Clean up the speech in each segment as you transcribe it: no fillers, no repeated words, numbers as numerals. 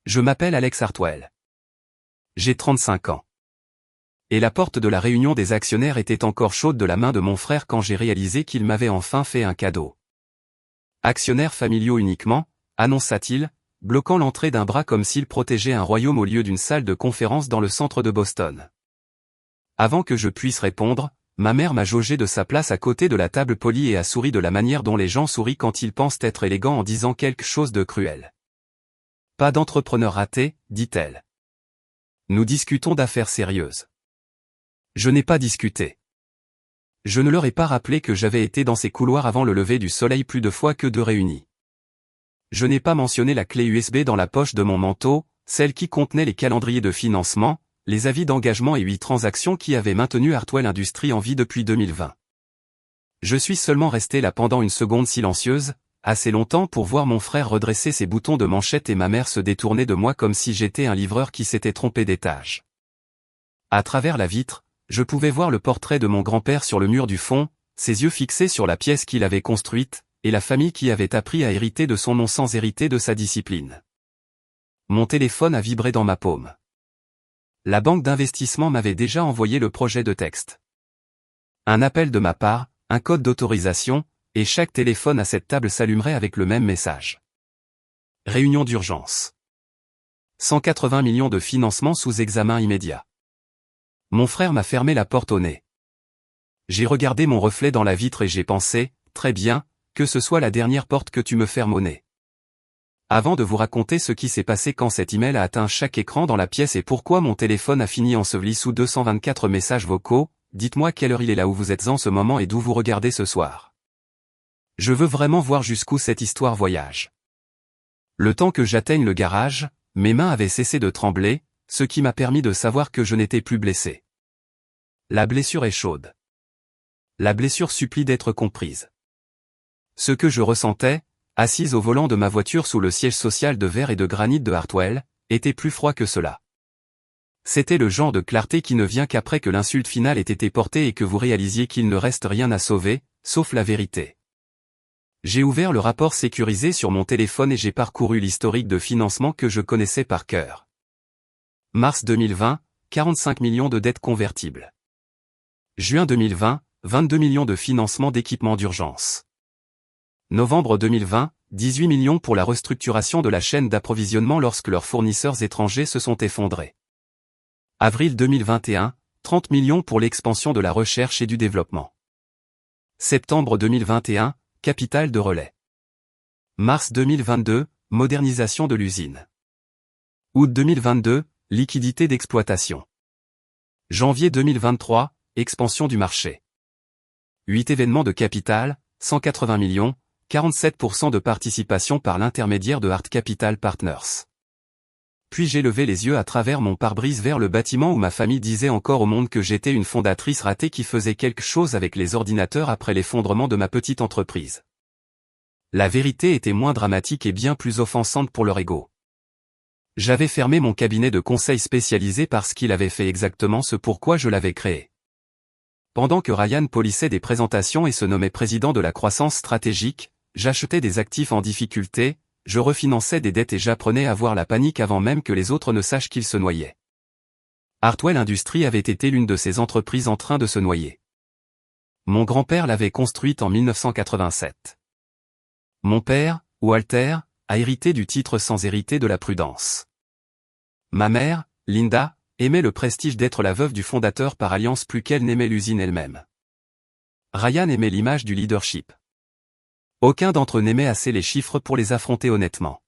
Je m'appelle Alex Hartwell. J'ai 35 ans. Et la porte de la réunion des actionnaires était encore chaude de la main de mon frère quand j'ai réalisé qu'il m'avait enfin fait un cadeau. Actionnaires familiaux uniquement, annonça-t-il, bloquant l'entrée d'un bras comme s'il protégeait un royaume au lieu d'une salle de conférence dans le centre de Boston. Avant que je puisse répondre, ma mère m'a jaugé de sa place à côté de la table polie et a souri de la manière dont les gens sourient quand ils pensent être élégants en disant quelque chose de cruel. Pas d'entrepreneur raté, dit-elle. Nous discutons d'affaires sérieuses. Je n'ai pas discuté. Je ne leur ai pas rappelé que j'avais été dans ces couloirs avant le lever du soleil plus de fois que de réunis. Je n'ai pas mentionné la clé USB dans la poche de mon manteau, celle qui contenait les calendriers de financement, les avis d'engagement et 8 transactions qui avaient maintenu Hartwell Industries en vie depuis 2020. Je suis seulement resté là pendant une seconde silencieuse, assez longtemps pour voir mon frère redresser ses boutons de manchette et ma mère se détourner de moi comme si j'étais un livreur qui s'était trompé d'étage. À travers la vitre, je pouvais voir le portrait de mon grand-père sur le mur du fond, ses yeux fixés sur la pièce qu'il avait construite, et la famille qui avait appris à hériter de son nom sans hériter de sa discipline. Mon téléphone a vibré dans ma paume. La banque d'investissement m'avait déjà envoyé le projet de texte. Un appel de ma part, un code d'autorisation, et chaque téléphone à cette table s'allumerait avec le même message. Réunion d'urgence. 180 millions de financement sous examen immédiat. Mon frère m'a fermé la porte au nez. J'ai regardé mon reflet dans la vitre et j'ai pensé, très bien, que ce soit la dernière porte que tu me fermes au nez. Avant de vous raconter ce qui s'est passé quand cet email a atteint chaque écran dans la pièce et pourquoi mon téléphone a fini enseveli sous 224 messages vocaux, dites-moi quelle heure il est là où vous êtes en ce moment et d'où vous regardez ce soir. Je veux vraiment voir jusqu'où cette histoire voyage. Le temps que j'atteigne le garage, mes mains avaient cessé de trembler, ce qui m'a permis de savoir que je n'étais plus blessé. La blessure est chaude. La blessure supplie d'être comprise. Ce que je ressentais, assise au volant de ma voiture sous le siège social de verre et de granit de Hartwell, était plus froid que cela. C'était le genre de clarté qui ne vient qu'après que l'insulte finale ait été portée et que vous réalisiez qu'il ne reste rien à sauver, sauf la vérité. J'ai ouvert le rapport sécurisé sur mon téléphone et j'ai parcouru l'historique de financement que je connaissais par cœur. Mars 2020, 45 millions de dettes convertibles. Juin 2020, 22 millions de financement d'équipements d'urgence. Novembre 2020, 18 millions pour la restructuration de la chaîne d'approvisionnement lorsque leurs fournisseurs étrangers se sont effondrés. Avril 2021, 30 millions pour l'expansion de la recherche et du développement. Septembre 2021, capital de relais. Mars 2022, modernisation de l'usine. Août 2022, liquidité d'exploitation. Janvier 2023, expansion du marché. 8 événements de capital, 180 millions, 47% de participation par l'intermédiaire de Hart Capital Partners. Puis j'ai levé les yeux à travers mon pare-brise vers le bâtiment où ma famille disait encore au monde que j'étais une fondatrice ratée qui faisait quelque chose avec les ordinateurs après l'effondrement de ma petite entreprise. La vérité était moins dramatique et bien plus offensante pour leur ego. J'avais fermé mon cabinet de conseil spécialisé parce qu'il avait fait exactement ce pourquoi je l'avais créé. Pendant que Ryan polissait des présentations et se nommait président de la croissance stratégique, j'achetais des actifs en difficulté, je refinançais des dettes et j'apprenais à voir la panique avant même que les autres ne sachent qu'ils se noyaient. Hartwell Industries avait été l'une de ces entreprises en train de se noyer. Mon grand-père l'avait construite en 1987. Mon père, Walter, a hérité du titre sans hériter de la prudence. Ma mère, Linda, aimait le prestige d'être la veuve du fondateur par alliance plus qu'elle n'aimait l'usine elle-même. Ryan aimait l'image du leadership. Aucun d'entre eux n'aimait assez les chiffres pour les affronter honnêtement.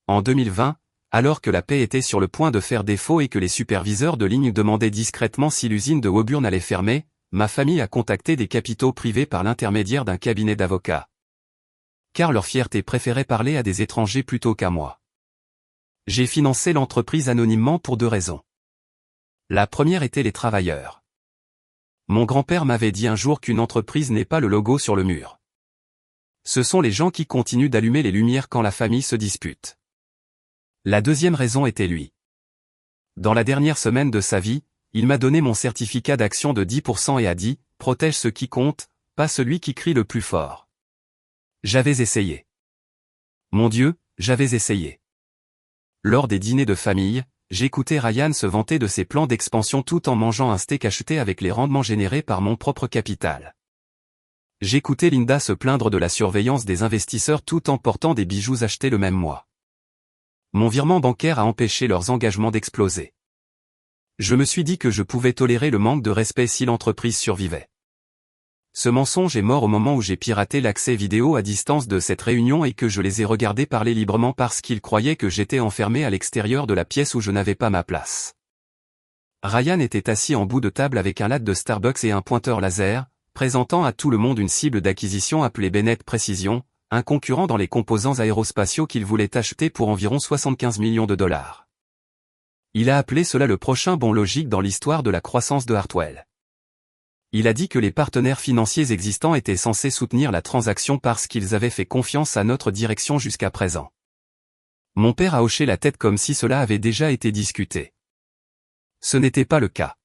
En 2020, alors que la paix était sur le point de faire défaut et que les superviseurs de ligne demandaient discrètement si l'usine de Woburn allait fermer, ma famille a contacté des capitaux privés par l'intermédiaire d'un cabinet d'avocats. Car leur fierté préférait parler à des étrangers plutôt qu'à moi. J'ai financé l'entreprise anonymement pour 2 raisons. La première était les travailleurs. Mon grand-père m'avait dit un jour qu'une entreprise n'est pas le logo sur le mur. Ce sont les gens qui continuent d'allumer les lumières quand la famille se dispute. La deuxième raison était lui. Dans la dernière semaine de sa vie, il m'a donné mon certificat d'action de 10% et a dit « Protège ce qui compte, pas celui qui crie le plus fort ». J'avais essayé. Mon Dieu, j'avais essayé. Lors des dîners de famille, j'écoutais Ryan se vanter de ses plans d'expansion tout en mangeant un steak acheté avec les rendements générés par mon propre capital. J'écoutais Linda se plaindre de la surveillance des investisseurs tout en portant des bijoux achetés le même mois. Mon virement bancaire a empêché leurs engagements d'exploser. Je me suis dit que je pouvais tolérer le manque de respect si l'entreprise survivait. Ce mensonge est mort au moment où j'ai piraté l'accès vidéo à distance de cette réunion et que je les ai regardés parler librement parce qu'ils croyaient que j'étais enfermé à l'extérieur de la pièce où je n'avais pas ma place. Ryan était assis en bout de table avec un latte de Starbucks et un pointeur laser, présentant à tout le monde une cible d'acquisition appelée Bennett Precision, un concurrent dans les composants aérospatiaux qu'il voulait acheter pour environ 75 millions de dollars. Il a appelé cela le prochain bond logique dans l'histoire de la croissance de Hartwell. Il a dit que les partenaires financiers existants étaient censés soutenir la transaction parce qu'ils avaient fait confiance à notre direction jusqu'à présent. Mon père a hoché la tête comme si cela avait déjà été discuté. Ce n'était pas le cas.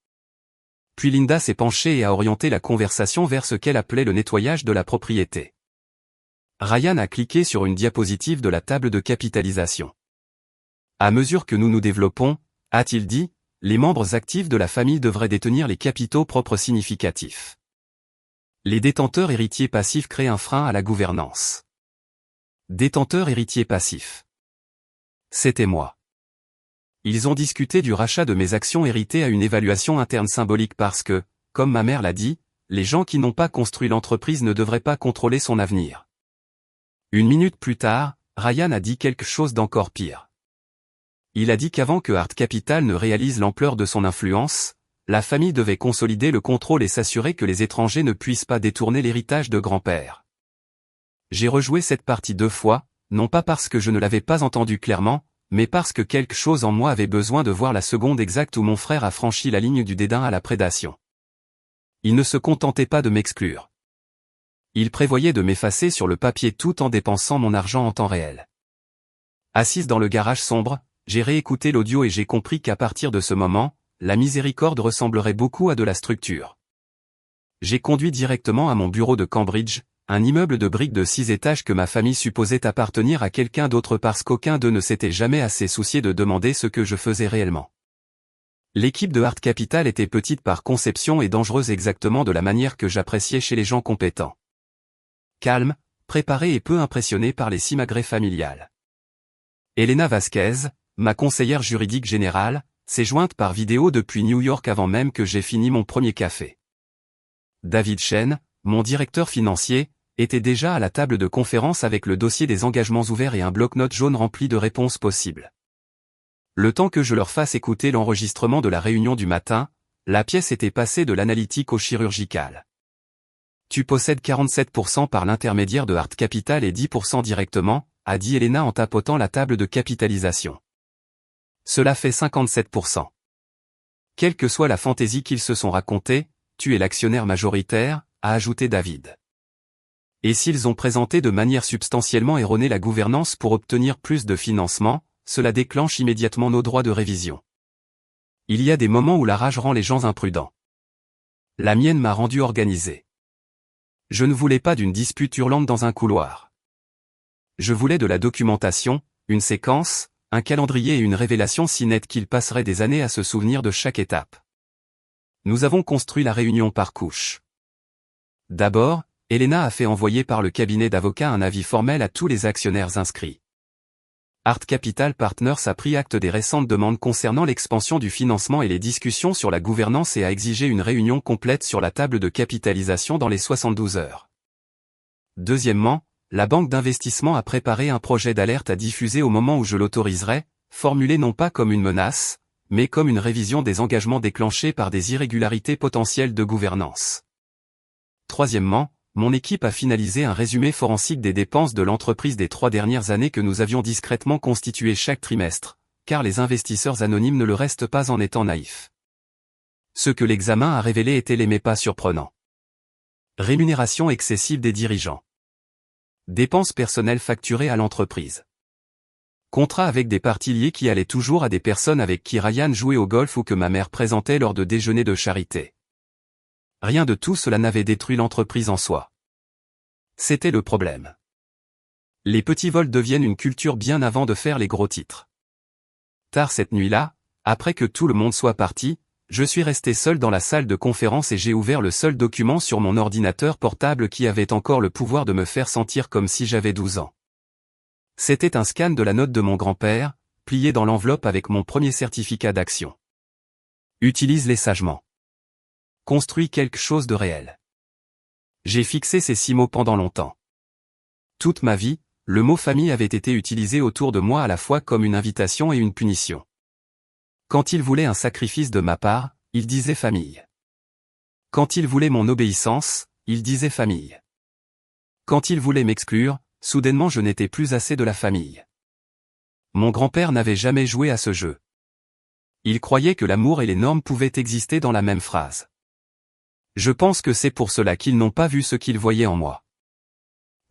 Puis Linda s'est penchée et a orienté la conversation vers ce qu'elle appelait le nettoyage de la propriété. Ryan a cliqué sur une diapositive de la table de capitalisation. À mesure que nous nous développons, a-t-il dit, les membres actifs de la famille devraient détenir les capitaux propres significatifs. Les détenteurs héritiers passifs créent un frein à la gouvernance. Détenteurs héritiers passifs. C'était moi. Ils ont discuté du rachat de mes actions héritées à une évaluation interne symbolique parce que, comme ma mère l'a dit, les gens qui n'ont pas construit l'entreprise ne devraient pas contrôler son avenir. Une minute plus tard, Ryan a dit quelque chose d'encore pire. Il a dit qu'avant que Hart Capital ne réalise l'ampleur de son influence, la famille devait consolider le contrôle et s'assurer que les étrangers ne puissent pas détourner l'héritage de grand-père. J'ai rejoué cette partie 2 fois, non pas parce que je ne l'avais pas entendue clairement, mais parce que quelque chose en moi avait besoin de voir la seconde exacte où mon frère a franchi la ligne du dédain à la prédation. Il ne se contentait pas de m'exclure. Il prévoyait de m'effacer sur le papier tout en dépensant mon argent en temps réel. Assise dans le garage sombre, j'ai réécouté l'audio et j'ai compris qu'à partir de ce moment, la miséricorde ressemblerait beaucoup à de la structure. J'ai conduit directement à mon bureau de Cambridge, un immeuble de briques de 6 étages que ma famille supposait appartenir à quelqu'un d'autre parce qu'aucun d'eux ne s'était jamais assez soucié de demander ce que je faisais réellement. L'équipe de Hart Capital était petite par conception et dangereuse exactement de la manière que j'appréciais chez les gens compétents. Calme, préparé et peu impressionné par les simagrées familiales. Elena Vasquez, ma conseillère juridique générale, s'est jointe par vidéo depuis New York avant même que j'aie fini mon premier café. David Chen, mon directeur financier, était déjà à la table de conférence avec le dossier des engagements ouverts et un bloc-notes jaune rempli de réponses possibles. Le temps que je leur fasse écouter l'enregistrement de la réunion du matin, la pièce était passée de l'analytique au chirurgical. Tu possèdes 47% par l'intermédiaire de Hart Capital et 10% directement, a dit Elena en tapotant la table de capitalisation. Cela fait 57%. Quelle que soit la fantaisie qu'ils se sont racontée, tu es l'actionnaire majoritaire, a ajouté David. Et s'ils ont présenté de manière substantiellement erronée la gouvernance pour obtenir plus de financement, cela déclenche immédiatement nos droits de révision. Il y a des moments où la rage rend les gens imprudents. La mienne m'a rendu organisé. Je ne voulais pas d'une dispute hurlante dans un couloir. Je voulais de la documentation, une séquence, un calendrier et une révélation si nette qu'il passerait des années à se souvenir de chaque étape. Nous avons construit la réunion par couches. D'abord, Elena a fait envoyer par le cabinet d'avocats un avis formel à tous les actionnaires inscrits. Hart Capital Partners a pris acte des récentes demandes concernant l'expansion du financement et les discussions sur la gouvernance et a exigé une réunion complète sur la table de capitalisation dans les 72 heures. Deuxièmement, la banque d'investissement a préparé un projet d'alerte à diffuser au moment où je l'autoriserai, formulé non pas comme une menace, mais comme une révision des engagements déclenchés par des irrégularités potentielles de gouvernance. Troisièmement, mon équipe a finalisé un résumé forensique des dépenses de l'entreprise des 3 dernières années que nous avions discrètement constituées chaque trimestre, car les investisseurs anonymes ne le restent pas en étant naïfs. Ce que l'examen a révélé était les pas surprenants. Rémunération excessive des dirigeants. Dépenses personnelles facturées à l'entreprise. Contrat avec des parties liées qui allaient toujours à des personnes avec qui Ryan jouait au golf ou que ma mère présentait lors de déjeuners de charité. Rien de tout cela n'avait détruit l'entreprise en soi. C'était le problème. Les petits vols deviennent une culture bien avant de faire les gros titres. Tard cette nuit-là, après que tout le monde soit parti, je suis resté seul dans la salle de conférence et j'ai ouvert le seul document sur mon ordinateur portable qui avait encore le pouvoir de me faire sentir comme si j'avais 12 ans. C'était un scan de la note de mon grand-père, plié dans l'enveloppe avec mon premier certificat d'action. Utilise-les sagement. Construis quelque chose de réel. J'ai fixé ces 6 mots pendant longtemps. Toute ma vie, le mot famille avait été utilisé autour de moi à la fois comme une invitation et une punition. Quand il voulait un sacrifice de ma part, il disait famille. Quand il voulait mon obéissance, il disait famille. Quand il voulait m'exclure, soudainement je n'étais plus assez de la famille. Mon grand-père n'avait jamais joué à ce jeu. Il croyait que l'amour et les normes pouvaient exister dans la même phrase. Je pense que c'est pour cela qu'ils n'ont pas vu ce qu'ils voyaient en moi.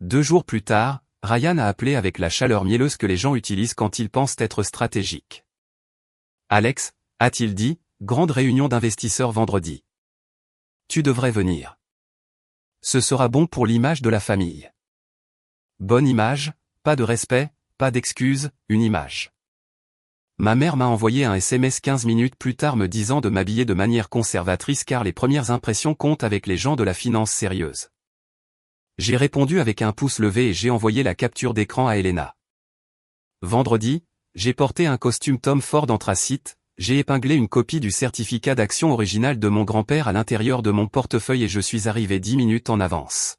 2 jours plus tard, Ryan a appelé avec la chaleur mielleuse que les gens utilisent quand ils pensent être stratégiques. Alex, a-t-il dit, grande réunion d'investisseurs vendredi. Tu devrais venir. Ce sera bon pour l'image de la famille. Bonne image, pas de respect, pas d'excuses, une image. Ma mère m'a envoyé un SMS 15 minutes plus tard me disant de m'habiller de manière conservatrice car les premières impressions comptent avec les gens de la finance sérieuse. J'ai répondu avec un pouce levé et j'ai envoyé la capture d'écran à Elena. Vendredi, j'ai porté un costume Tom Ford anthracite, j'ai épinglé une copie du certificat d'action original de mon grand-père à l'intérieur de mon portefeuille et je suis arrivé 10 minutes en avance.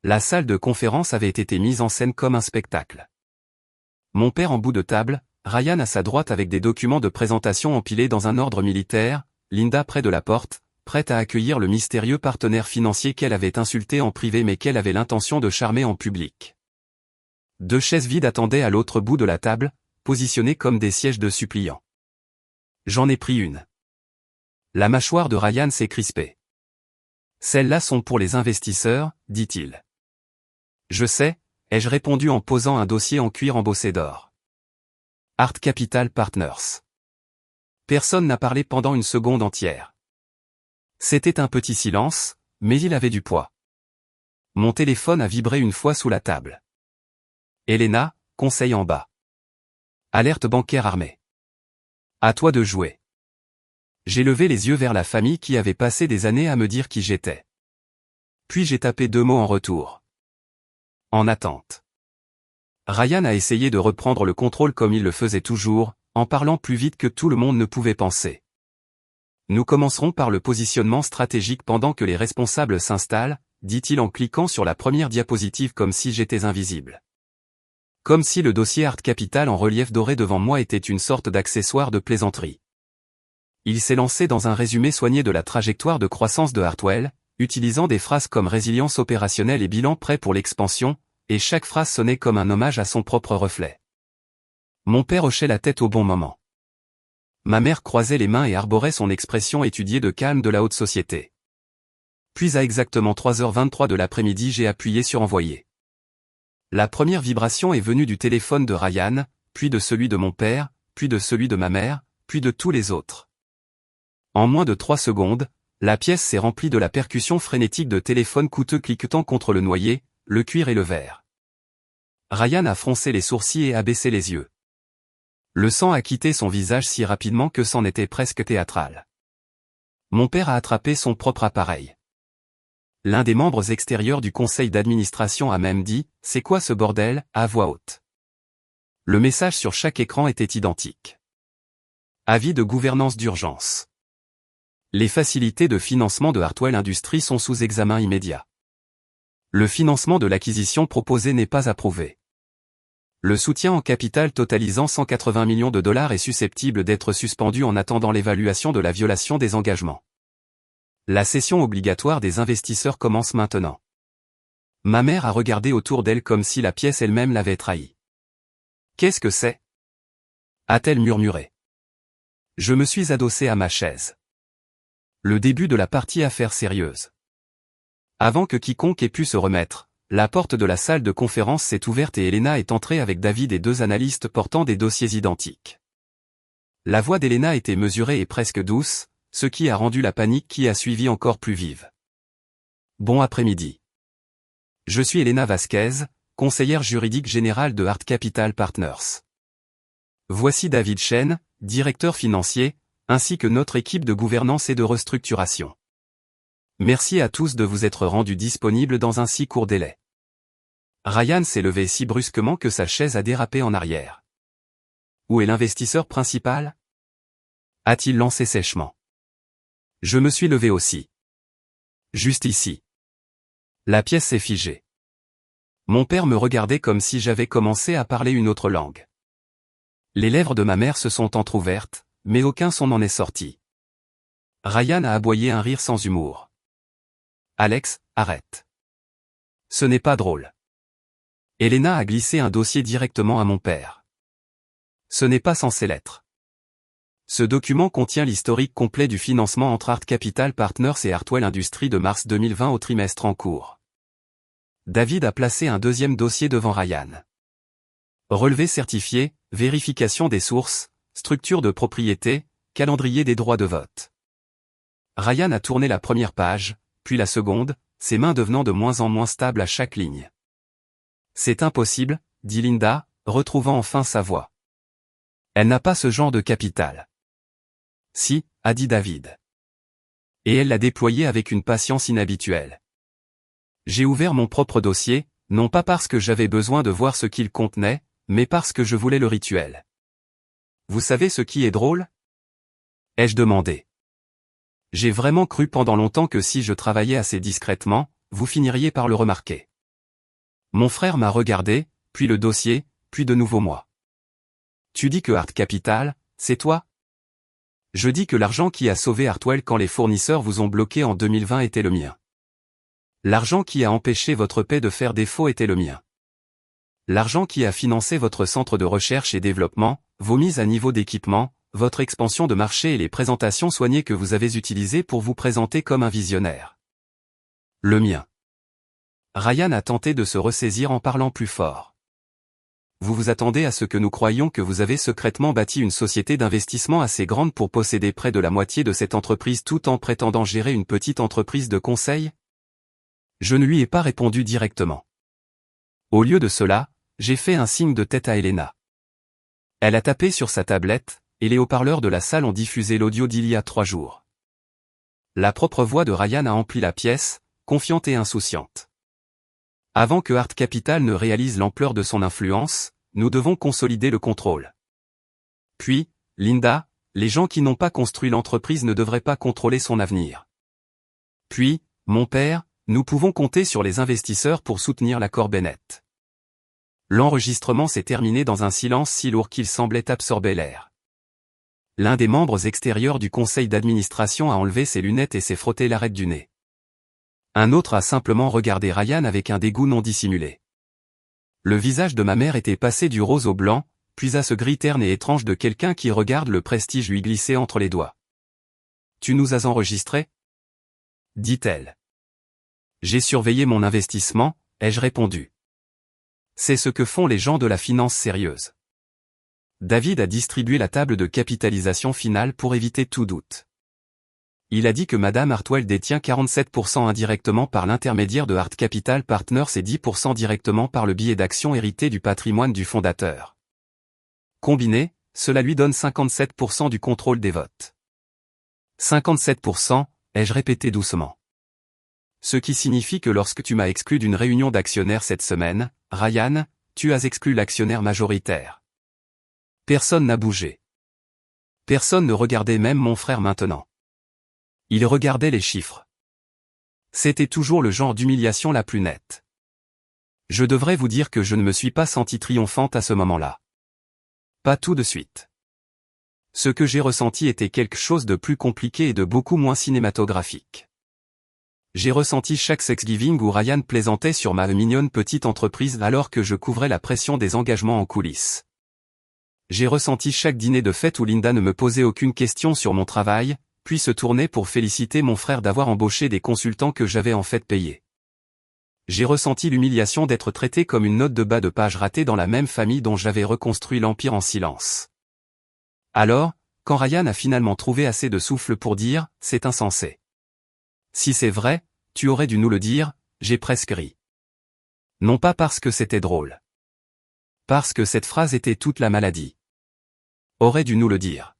La salle de conférence avait été mise en scène comme un spectacle. Mon père en bout de table, Ryan à sa droite avec des documents de présentation empilés dans un ordre militaire, Linda près de la porte, prête à accueillir le mystérieux partenaire financier qu'elle avait insulté en privé mais qu'elle avait l'intention de charmer en public. 2 chaises vides attendaient à l'autre bout de la table, positionnées comme des sièges de suppliants. J'en ai pris une. La mâchoire de Ryan s'est crispée. Celles-là sont pour les investisseurs, dit-il. Je sais, ai-je répondu en posant un dossier en cuir embossé d'or. Art Capital Partners. Personne n'a parlé pendant une seconde entière. C'était un petit silence, mais il avait du poids. Mon téléphone a vibré une fois sous la table. Elena, conseil en bas. Alerte bancaire armée. À toi de jouer. J'ai levé les yeux vers la famille qui avait passé des années à me dire qui j'étais. Puis j'ai tapé 2 mots en retour. En attente. Ryan a essayé de reprendre le contrôle comme il le faisait toujours, en parlant plus vite que tout le monde ne pouvait penser. Nous commencerons par le positionnement stratégique pendant que les responsables s'installent, dit-il en cliquant sur la première diapositive comme si j'étais invisible. Comme si le dossier Art Capital en relief doré devant moi était une sorte d'accessoire de plaisanterie. Il s'est lancé dans un résumé soigné de la trajectoire de croissance de Hartwell, utilisant des phrases comme résilience opérationnelle et bilan prêt pour l'expansion, et chaque phrase sonnait comme un hommage à son propre reflet. Mon père hochait la tête au bon moment. Ma mère croisait les mains et arborait son expression étudiée de calme de la haute société. Puis à exactement 3h23 de l'après-midi j'ai appuyé sur envoyer. La première vibration est venue du téléphone de Ryan, puis de celui de mon père, puis de celui de ma mère, puis de tous les autres. En moins de 3 secondes, la pièce s'est remplie de la percussion frénétique de téléphones coûteux cliquetant contre le noyer, le cuir et le verre. Ryan a froncé les sourcils et a baissé les yeux. Le sang a quitté son visage si rapidement que c'en était presque théâtral. Mon père a attrapé son propre appareil. L'un des membres extérieurs du conseil d'administration a même dit « C'est quoi ce bordel ?» à voix haute. Le message sur chaque écran était identique. Avis de gouvernance d'urgence. Les facilités de financement de Hartwell Industries sont sous examen immédiat. Le financement de l'acquisition proposée n'est pas approuvé. Le soutien en capital totalisant 180 millions de dollars est susceptible d'être suspendu en attendant l'évaluation de la violation des engagements. La cession obligatoire des investisseurs commence maintenant. Ma mère a regardé autour d'elle comme si la pièce elle-même l'avait trahi. Qu'est-ce que c'est ? A-t-elle murmuré. Je me suis adossé à ma chaise. Le début de la partie affaires sérieuses. Avant que quiconque ait pu se remettre, la porte de la salle de conférence s'est ouverte et Elena est entrée avec David et 2 analystes portant des dossiers identiques. La voix d'Elena était mesurée et presque douce, ce qui a rendu la panique qui a suivi encore plus vive. Bon après-midi. Je suis Elena Vasquez, conseillère juridique générale de Art Capital Partners. Voici David Chen, directeur financier, ainsi que notre équipe de gouvernance et de restructuration. Merci à tous de vous être rendus disponibles dans un si court délai. Ryan s'est levé si brusquement que sa chaise a dérapé en arrière. Où est l'investisseur principal? A-t-il lancé sèchement. Je me suis levé aussi. Juste ici. La pièce s'est figée. Mon père me regardait comme si j'avais commencé à parler une autre langue. Les lèvres de ma mère se sont entr'ouvertes, mais aucun son n'en est sorti. Ryan a aboyé un rire sans humour. Alex, arrête. Ce n'est pas drôle. Elena a glissé un dossier directement à mon père. Ce n'est pas censé l'être. Ce document contient l'historique complet du financement entre Art Capital Partners et Hartwell Industries de mars 2020 au trimestre en cours. David a placé un deuxième dossier devant Ryan. Relevé certifié, vérification des sources, structure de propriété, calendrier des droits de vote. Ryan a tourné la première page, puis la seconde, ses mains devenant de moins en moins stables à chaque ligne. C'est impossible, dit Linda, retrouvant enfin sa voix. Elle n'a pas ce genre de capital. Si, a dit David. Et elle l'a déployé avec une patience inhabituelle. J'ai ouvert mon propre dossier, non pas parce que j'avais besoin de voir ce qu'il contenait, mais parce que je voulais le rituel. Vous savez ce qui est drôle? Ai-je demandé. J'ai vraiment cru pendant longtemps que si je travaillais assez discrètement, vous finiriez par le remarquer. Mon frère m'a regardé, puis le dossier, puis de nouveau moi. Tu dis que Art Capital, c'est toi? Je dis que l'argent qui a sauvé Hartwell quand les fournisseurs vous ont bloqué en 2020 était le mien. L'argent qui a empêché votre paie de faire défaut était le mien. L'argent qui a financé votre centre de recherche et développement, vos mises à niveau d'équipement, votre expansion de marché et les présentations soignées que vous avez utilisées pour vous présenter comme un visionnaire. Le mien. Ryan a tenté de se ressaisir en parlant plus fort. Vous vous attendez à ce que nous croyions que vous avez secrètement bâti une société d'investissement assez grande pour posséder près de la moitié de cette entreprise tout en prétendant gérer une petite entreprise de conseil? Je ne lui ai pas répondu directement. Au lieu de cela, j'ai fait un signe de tête à Elena. Elle a tapé sur sa tablette, et les haut-parleurs de la salle ont diffusé l'audio d'il y a 3 jours. La propre voix de Ryan a empli la pièce, confiante et insouciante. Avant que Art Capital ne réalise l'ampleur de son influence, nous devons consolider le contrôle. Puis, Linda, les gens qui n'ont pas construit l'entreprise ne devraient pas contrôler son avenir. Puis, mon père, nous pouvons compter sur les investisseurs pour soutenir l'accord Bennett. L'enregistrement s'est terminé dans un silence si lourd qu'il semblait absorber l'air. L'un des membres extérieurs du conseil d'administration a enlevé ses lunettes et s'est frotté l'arête du nez. Un autre a simplement regardé Ryan avec un dégoût non dissimulé. Le visage de ma mère était passé du rose au blanc, puis à ce gris terne et étrange de quelqu'un qui regarde le prestige lui glisser entre les doigts. « Tu nous as enregistrés ?» dit-elle. J'ai surveillé mon investissement, ai-je répondu. C'est ce que font les gens de la finance sérieuse. David a distribué la table de capitalisation finale pour éviter tout doute. Il a dit que Madame Hartwell détient 47% indirectement par l'intermédiaire de Art Capital Partners et 10% directement par le biais d'actions héritées du patrimoine du fondateur. Combiné, cela lui donne 57% du contrôle des votes. 57%, ai-je répété doucement. Ce qui signifie que lorsque tu m'as exclu d'une réunion d'actionnaires cette semaine, Ryan, tu as exclu l'actionnaire majoritaire. Personne n'a bougé. Personne ne regardait même mon frère maintenant. Il regardait les chiffres. C'était toujours le genre d'humiliation la plus nette. Je devrais vous dire que je ne me suis pas senti triomphante à ce moment-là. Pas tout de suite. Ce que j'ai ressenti était quelque chose de plus compliqué et de beaucoup moins cinématographique. J'ai ressenti chaque Thanksgiving où Ryan plaisantait sur ma mignonne petite entreprise alors que je couvrais la pression des engagements en coulisses. J'ai ressenti chaque dîner de fête où Linda ne me posait aucune question sur mon travail, puis se tournait pour féliciter mon frère d'avoir embauché des consultants que j'avais en fait payés. J'ai ressenti l'humiliation d'être traité comme une note de bas de page ratée dans la même famille dont j'avais reconstruit l'empire en silence. Alors, quand Ryan a finalement trouvé assez de souffle pour dire « c'est insensé ». Si c'est vrai, tu aurais dû nous le dire, j'ai presque ri. Non pas parce que c'était drôle. Parce que cette phrase était toute la maladie. Aurait dû nous le dire.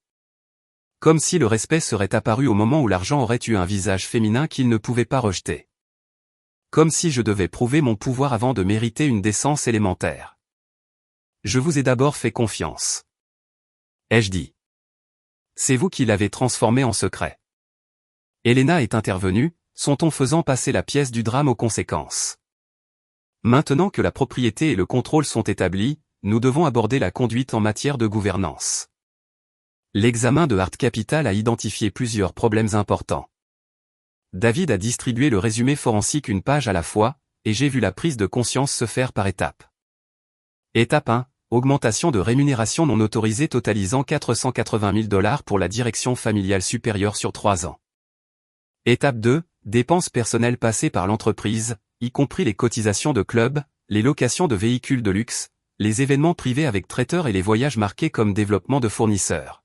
Comme si le respect serait apparu au moment où l'argent aurait eu un visage féminin qu'il ne pouvait pas rejeter. Comme si je devais prouver mon pouvoir avant de mériter une décence élémentaire. Je vous ai d'abord fait confiance. Ai-je dit. C'est vous qui l'avez transformé en secret. Elena est intervenue, son ton faisant passer la pièce du drame aux conséquences. Maintenant que la propriété et le contrôle sont établis, nous devons aborder la conduite en matière de gouvernance. L'examen de Hart Capital a identifié plusieurs problèmes importants. David a distribué le résumé forensique une page à la fois, et j'ai vu la prise de conscience se faire par étapes. Étape 1. Augmentation de rémunération non autorisée totalisant $480 000 pour la direction familiale supérieure sur 3 ans. Étape 2. Dépenses personnelles passées par l'entreprise, y compris les cotisations de club, les locations de véhicules de luxe, les événements privés avec traiteurs et les voyages marqués comme développement de fournisseurs.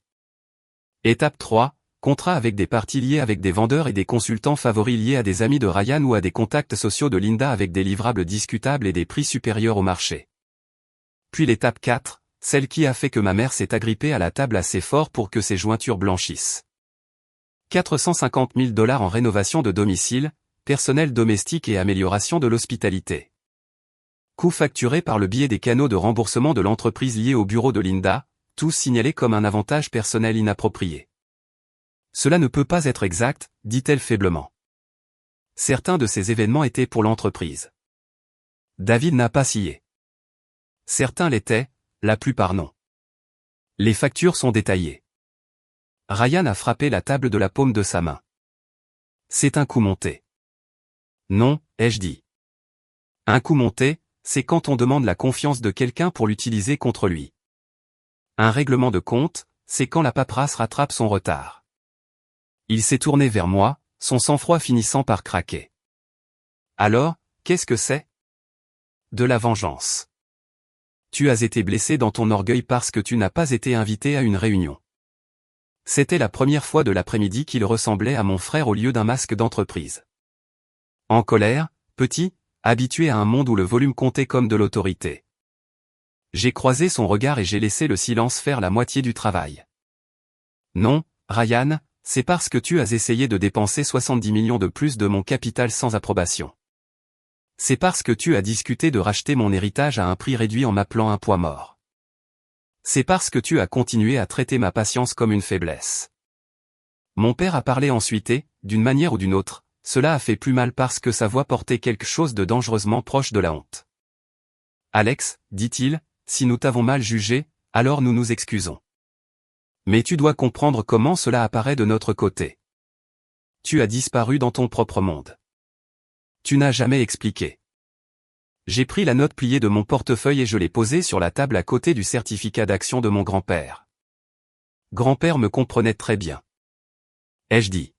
Étape 3. Contrat avec des parties liées avec des vendeurs et des consultants favoris liés à des amis de Ryan ou à des contacts sociaux de Linda avec des livrables discutables et des prix supérieurs au marché. Puis l'étape 4, celle qui a fait que ma mère s'est agrippée à la table assez fort pour que ses jointures blanchissent. $450 000 en rénovation de domicile, personnel domestique et amélioration de l'hospitalité. Coût facturé par le biais des canaux de remboursement de l'entreprise liés au bureau de Linda, tous signalés comme un avantage personnel inapproprié. Cela ne peut pas être exact, dit-elle faiblement. Certains de ces événements étaient pour l'entreprise. David n'a pas scié. Certains l'étaient, la plupart non. Les factures sont détaillées. Ryan a frappé la table de la paume de sa main. C'est un coup monté. Non, ai-je dit. Un coup monté, c'est quand on demande la confiance de quelqu'un pour l'utiliser contre lui. Un règlement de compte, c'est quand la paperasse rattrape son retard. Il s'est tourné vers moi, son sang-froid finissant par craquer. Alors, qu'est-ce que c'est? De la vengeance. Tu as été blessé dans ton orgueil parce que tu n'as pas été invité à une réunion. C'était la première fois de l'après-midi qu'il ressemblait à mon frère au lieu d'un masque d'entreprise. En colère, petit, habitué à un monde où le volume comptait comme de l'autorité. J'ai croisé son regard et j'ai laissé le silence faire la moitié du travail. Non, Ryan, c'est parce que tu as essayé de dépenser 70 millions de plus de mon capital sans approbation. C'est parce que tu as discuté de racheter mon héritage à un prix réduit en m'appelant un poids mort. C'est parce que tu as continué à traiter ma patience comme une faiblesse. Mon père a parlé ensuite et, d'une manière ou d'une autre, cela a fait plus mal parce que sa voix portait quelque chose de dangereusement proche de la honte. Alex, dit-il, si nous t'avons mal jugé, alors nous nous excusons. Mais tu dois comprendre comment cela apparaît de notre côté. Tu as disparu dans ton propre monde. Tu n'as jamais expliqué. J'ai pris la note pliée de mon portefeuille et je l'ai posée sur la table à côté du certificat d'action de mon grand-père. Grand-père me comprenait très bien. Ai-je dit.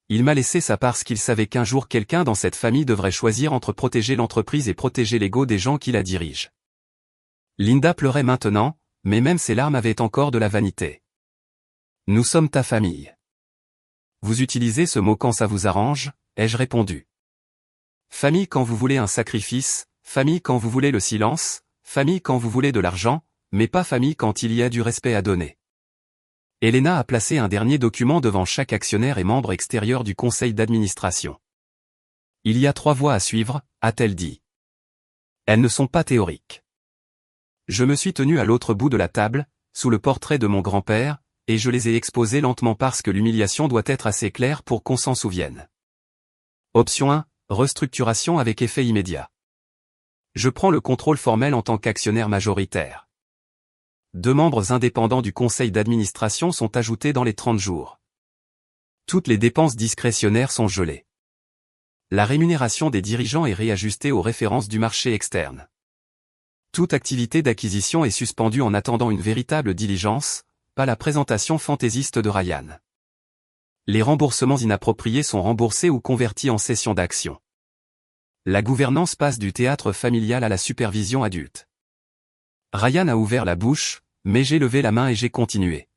Il m'a laissé ça parce qu'il savait qu'un jour quelqu'un dans cette famille devrait choisir entre protéger l'entreprise et protéger l'ego des gens qui la dirigent. Linda pleurait maintenant, mais même ses larmes avaient encore de la vanité. Nous sommes ta famille. Vous utilisez ce mot quand ça vous arrange, ai-je répondu. Famille quand vous voulez un sacrifice, famille quand vous voulez le silence, famille quand vous voulez de l'argent, mais pas famille quand il y a du respect à donner. Elena a placé un dernier document devant chaque actionnaire et membre extérieur du conseil d'administration. Il y a 3 voies à suivre, a-t-elle dit. Elles ne sont pas théoriques. Je me suis tenu à l'autre bout de la table, sous le portrait de mon grand-père, et je les ai exposées lentement parce que l'humiliation doit être assez claire pour qu'on s'en souvienne. Option 1. Restructuration avec effet immédiat. Je prends le contrôle formel en tant qu'actionnaire majoritaire. 2 membres indépendants du conseil d'administration sont ajoutés dans les 30 jours. Toutes les dépenses discrétionnaires sont gelées. La rémunération des dirigeants est réajustée aux références du marché externe. Toute activité d'acquisition est suspendue en attendant une véritable diligence, pas la présentation fantaisiste de Ryan. Les remboursements inappropriés sont remboursés ou convertis en cession d'actions. La gouvernance passe du théâtre familial à la supervision adulte. Ryan a ouvert la bouche, mais j'ai levé la main et j'ai continué.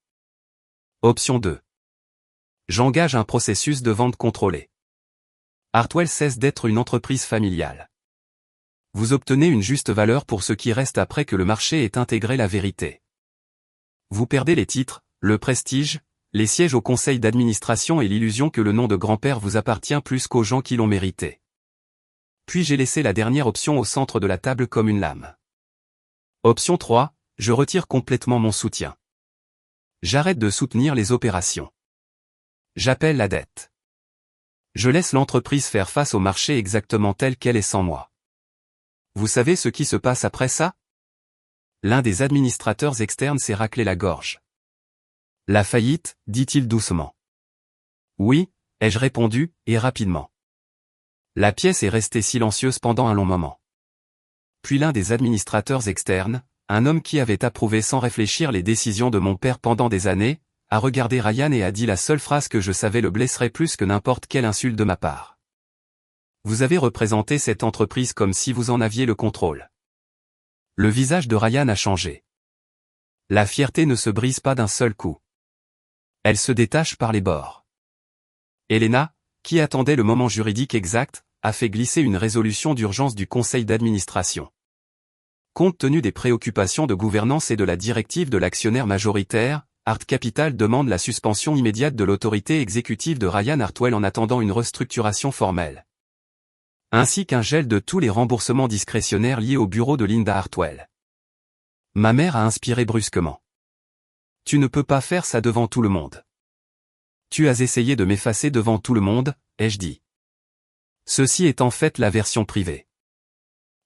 Option 2. J'engage un processus de vente contrôlée. Hartwell cesse d'être une entreprise familiale. Vous obtenez une juste valeur pour ce qui reste après que le marché ait intégré la vérité. Vous perdez les titres, le prestige, les sièges au conseil d'administration et l'illusion que le nom de grand-père vous appartient plus qu'aux gens qui l'ont mérité. Puis j'ai laissé la dernière option au centre de la table comme une lame. Option 3, je retire complètement mon soutien. J'arrête de soutenir les opérations. J'appelle la dette. Je laisse l'entreprise faire face au marché exactement telle qu'elle est sans moi. Vous savez ce qui se passe après ça? L'un des administrateurs externes s'est raclé la gorge. La faillite, dit-il doucement. Oui, ai-je répondu, et rapidement. La pièce est restée silencieuse pendant un long moment. Puis l'un des administrateurs externes, un homme qui avait approuvé sans réfléchir les décisions de mon père pendant des années, a regardé Ryan et a dit la seule phrase que je savais le blesserait plus que n'importe quelle insulte de ma part. Vous avez représenté cette entreprise comme si vous en aviez le contrôle. Le visage de Ryan a changé. La fierté ne se brise pas d'un seul coup. Elle se détache par les bords. Elena, qui attendait le moment juridique exact, a fait glisser une résolution d'urgence du conseil d'administration. Compte tenu des préoccupations de gouvernance et de la directive de l'actionnaire majoritaire, Art Capital demande la suspension immédiate de l'autorité exécutive de Ryan Hartwell en attendant une restructuration formelle. Ainsi qu'un gel de tous les remboursements discrétionnaires liés au bureau de Linda Hartwell. Ma mère a inspiré brusquement. Tu ne peux pas faire ça devant tout le monde. Tu as essayé de m'effacer devant tout le monde, ai-je dit. Ceci est en fait la version privée.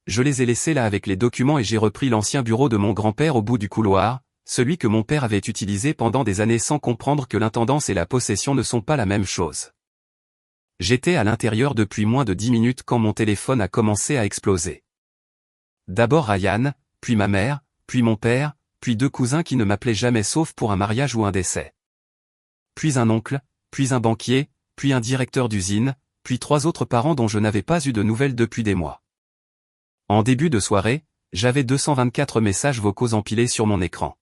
Je les ai laissés là avec les documents et j'ai repris l'ancien bureau de mon grand-père au bout du couloir, celui que mon père avait utilisé pendant des années sans comprendre que l'intendance et la possession ne sont pas la même chose. J'étais à l'intérieur depuis moins de 10 minutes quand mon téléphone a commencé à exploser. D'abord Ryan, puis ma mère, puis mon père, puis 2 cousins qui ne m'appelaient jamais sauf pour un mariage ou un décès. Puis un oncle, puis un banquier, puis un directeur d'usine, puis 3 autres parents dont je n'avais pas eu de nouvelles depuis des mois. En début de soirée, j'avais 224 messages vocaux empilés sur mon écran.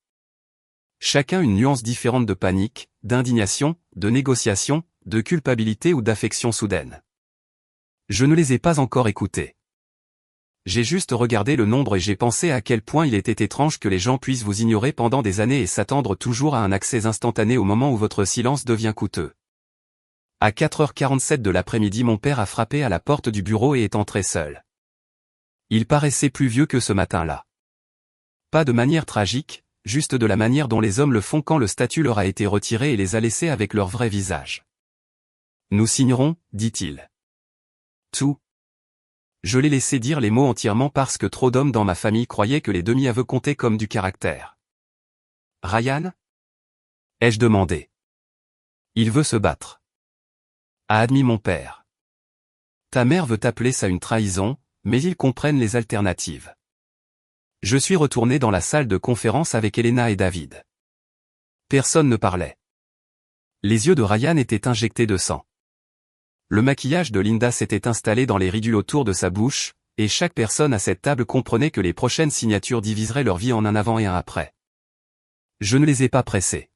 Chacun une nuance différente de panique, d'indignation, de négociation, de culpabilité ou d'affection soudaine. Je ne les ai pas encore écoutés. J'ai juste regardé le nombre et j'ai pensé à quel point il était étrange que les gens puissent vous ignorer pendant des années et s'attendre toujours à un accès instantané au moment où votre silence devient coûteux. À 4h47 de l'après-midi, mon père a frappé à la porte du bureau et est entré seul. Il paraissait plus vieux que ce matin-là. Pas de manière tragique, juste de la manière dont les hommes le font quand le statut leur a été retiré et les a laissés avec leur vrai visage. Nous signerons, dit-il. Tout. Je l'ai laissé dire les mots entièrement parce que trop d'hommes dans ma famille croyaient que les demi-aveux comptaient comme du caractère. Ryan? Ai-je demandé. Il veut se battre. A admis mon père. Ta mère veut appeler ça une trahison, mais ils comprennent les alternatives. Je suis retourné dans la salle de conférence avec Elena et David. Personne ne parlait. Les yeux de Ryan étaient injectés de sang. Le maquillage de Linda s'était installé dans les ridules autour de sa bouche, et chaque personne à cette table comprenait que les prochaines signatures diviseraient leur vie en un avant et un après. Je ne les ai pas pressés.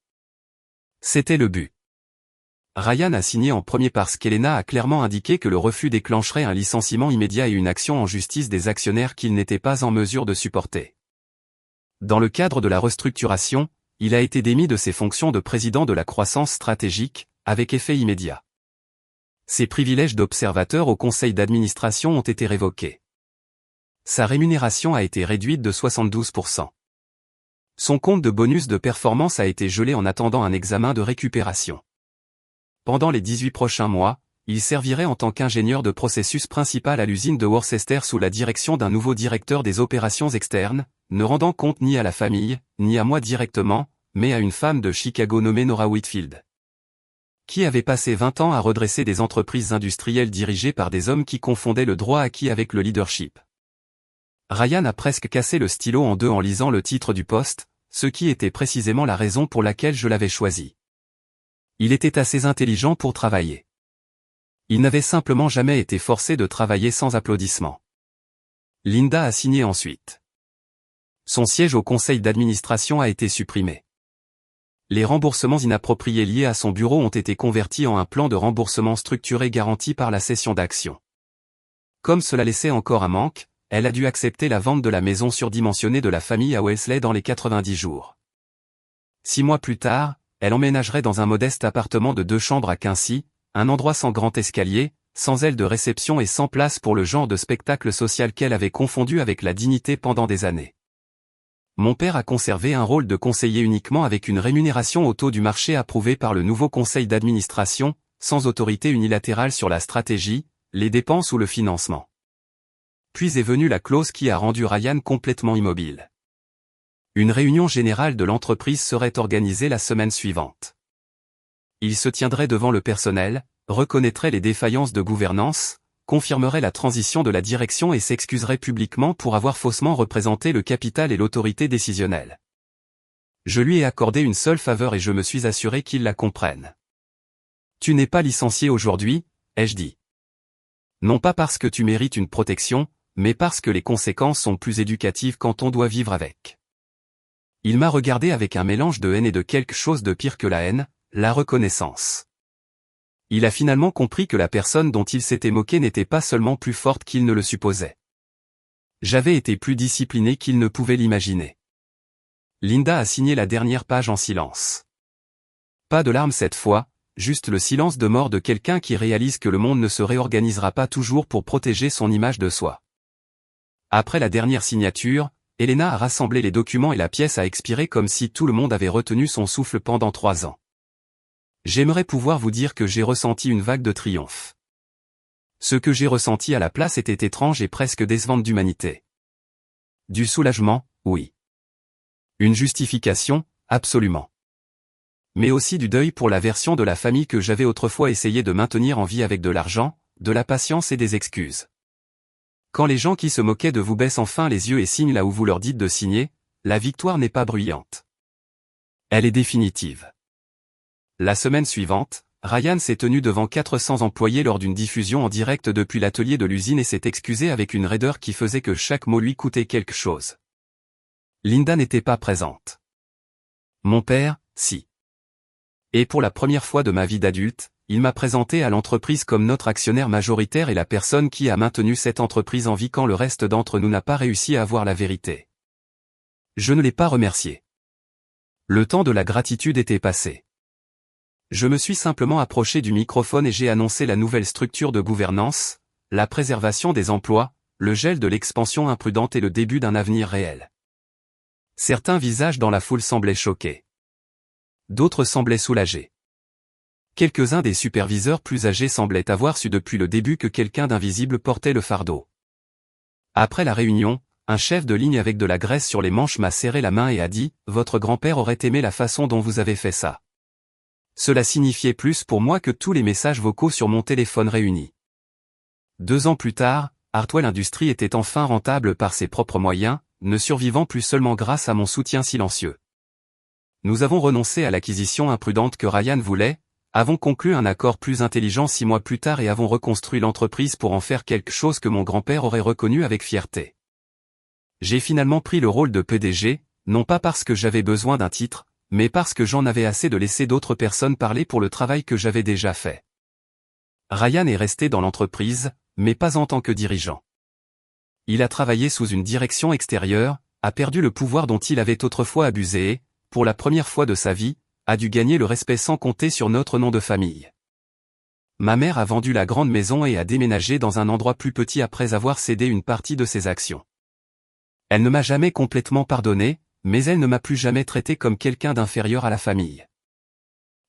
C'était le but. Ryan a signé en premier parce qu'Elena a clairement indiqué que le refus déclencherait un licenciement immédiat et une action en justice des actionnaires qu'il n'était pas en mesure de supporter. Dans le cadre de la restructuration, il a été démis de ses fonctions de président de la croissance stratégique, avec effet immédiat. Ses privilèges d'observateur au conseil d'administration ont été révoqués. Sa rémunération a été réduite de 72%. Son compte de bonus de performance a été gelé en attendant un examen de récupération. Pendant les 18 prochains mois, il servirait en tant qu'ingénieur de processus principal à l'usine de Worcester sous la direction d'un nouveau directeur des opérations externes, ne rendant compte ni à la famille, ni à moi directement, mais à une femme de Chicago nommée Nora Whitfield. Qui avait passé 20 ans à redresser des entreprises industrielles dirigées par des hommes qui confondaient le droit acquis avec le leadership. Ryan a presque cassé le stylo en deux en lisant le titre du poste, ce qui était précisément la raison pour laquelle je l'avais choisi. Il était assez intelligent pour travailler. Il n'avait simplement jamais été forcé de travailler sans applaudissements. Linda a signé ensuite. Son siège au conseil d'administration a été supprimé. Les remboursements inappropriés liés à son bureau ont été convertis en un plan de remboursement structuré garanti par la cession d'actions. Comme cela laissait encore un manque, elle a dû accepter la vente de la maison surdimensionnée de la famille à Wesley dans les 90 jours. 6 mois plus tard, elle emménagerait dans un modeste appartement de 2 chambres à Quincy, un endroit sans grand escalier, sans aile de réception et sans place pour le genre de spectacle social qu'elle avait confondu avec la dignité pendant des années. Mon père a conservé un rôle de conseiller uniquement avec une rémunération au taux du marché approuvée par le nouveau conseil d'administration, sans autorité unilatérale sur la stratégie, les dépenses ou le financement. Puis est venue la clause qui a rendu Ryan complètement immobile. Une réunion générale de l'entreprise serait organisée la semaine suivante. Il se tiendrait devant le personnel, reconnaîtrait les défaillances de gouvernance, confirmerait la transition de la direction et s'excuserait publiquement pour avoir faussement représenté le capital et l'autorité décisionnelle. Je lui ai accordé une seule faveur et je me suis assuré qu'il la comprenne. Tu n'es pas licencié aujourd'hui, ai-je dit. Non pas parce que tu mérites une protection, mais parce que les conséquences sont plus éducatives quand on doit vivre avec. Il m'a regardé avec un mélange de haine et de quelque chose de pire que la haine, la reconnaissance. Il a finalement compris que la personne dont il s'était moqué n'était pas seulement plus forte qu'il ne le supposait. J'avais été plus discipliné qu'il ne pouvait l'imaginer. Linda a signé la dernière page en silence. Pas de larmes cette fois, juste le silence de mort de quelqu'un qui réalise que le monde ne se réorganisera pas toujours pour protéger son image de soi. Après la dernière signature, Elena a rassemblé les documents et la pièce a expiré comme si tout le monde avait retenu son souffle pendant 3 ans. J'aimerais pouvoir vous dire que j'ai ressenti une vague de triomphe. Ce que j'ai ressenti à la place était étrange et presque décevant d'humanité. Du soulagement, oui. Une justification, absolument. Mais aussi du deuil pour la version de la famille que j'avais autrefois essayé de maintenir en vie avec de l'argent, de la patience et des excuses. Quand les gens qui se moquaient de vous baissent enfin les yeux et signent là où vous leur dites de signer, la victoire n'est pas bruyante. Elle est définitive. La semaine suivante, Ryan s'est tenu devant 400 employés lors d'une diffusion en direct depuis l'atelier de l'usine et s'est excusé avec une raideur qui faisait que chaque mot lui coûtait quelque chose. Linda n'était pas présente. Mon père, si. Et pour la première fois de ma vie d'adulte, il m'a présenté à l'entreprise comme notre actionnaire majoritaire et la personne qui a maintenu cette entreprise en vie quand le reste d'entre nous n'a pas réussi à avoir la vérité. Je ne l'ai pas remercié. Le temps de la gratitude était passé. Je me suis simplement approché du microphone et j'ai annoncé la nouvelle structure de gouvernance, la préservation des emplois, le gel de l'expansion imprudente et le début d'un avenir réel. Certains visages dans la foule semblaient choqués. D'autres semblaient soulagés. Quelques-uns des superviseurs plus âgés semblaient avoir su depuis le début que quelqu'un d'invisible portait le fardeau. Après la réunion, un chef de ligne avec de la graisse sur les manches m'a serré la main et a dit « Votre grand-père aurait aimé la façon dont vous avez fait ça. » Cela signifiait plus pour moi que tous les messages vocaux sur mon téléphone réunis. 2 ans plus tard, Hartwell Industries était enfin rentable par ses propres moyens, ne survivant plus seulement grâce à mon soutien silencieux. Nous avons renoncé à l'acquisition imprudente que Ryan voulait, avons conclu un accord plus intelligent 6 mois plus tard et avons reconstruit l'entreprise pour en faire quelque chose que mon grand-père aurait reconnu avec fierté. J'ai finalement pris le rôle de PDG, non pas parce que j'avais besoin d'un titre, mais parce que j'en avais assez de laisser d'autres personnes parler pour le travail que j'avais déjà fait. Ryan est resté dans l'entreprise, mais pas en tant que dirigeant. Il a travaillé sous une direction extérieure, a perdu le pouvoir dont il avait autrefois abusé et, pour la première fois de sa vie, a dû gagner le respect sans compter sur notre nom de famille. Ma mère a vendu la grande maison et a déménagé dans un endroit plus petit après avoir cédé une partie de ses actions. Elle ne m'a jamais complètement pardonné, mais elle ne m'a plus jamais traité comme quelqu'un d'inférieur à la famille.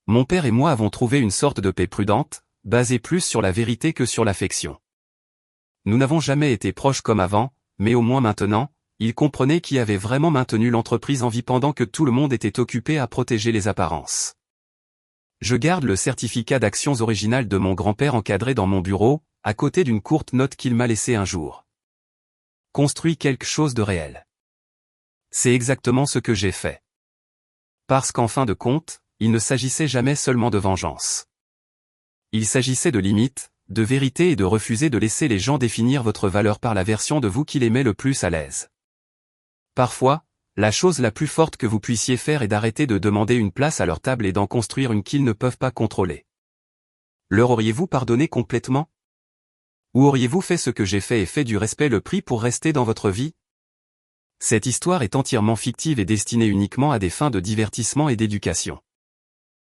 Mon père et moi avons trouvé une sorte de paix prudente, basée plus sur la vérité que sur l'affection. Nous n'avons jamais été proches comme avant, mais au moins maintenant, il comprenait qui avait vraiment maintenu l'entreprise en vie pendant que tout le monde était occupé à protéger les apparences. Je garde le certificat d'actions original de mon grand-père encadré dans mon bureau, à côté d'une courte note qu'il m'a laissée un jour. Construit quelque chose de réel. C'est exactement ce que j'ai fait. Parce qu'en fin de compte, il ne s'agissait jamais seulement de vengeance. Il s'agissait de limites, de vérité et de refuser de laisser les gens définir votre valeur par la version de vous qui les met le plus à l'aise. Parfois, la chose la plus forte que vous puissiez faire est d'arrêter de demander une place à leur table et d'en construire une qu'ils ne peuvent pas contrôler. Leur auriez-vous pardonné complètement? Ou auriez-vous fait ce que j'ai fait et fait du respect le prix pour rester dans votre vie? Cette histoire est entièrement fictive et destinée uniquement à des fins de divertissement et d'éducation.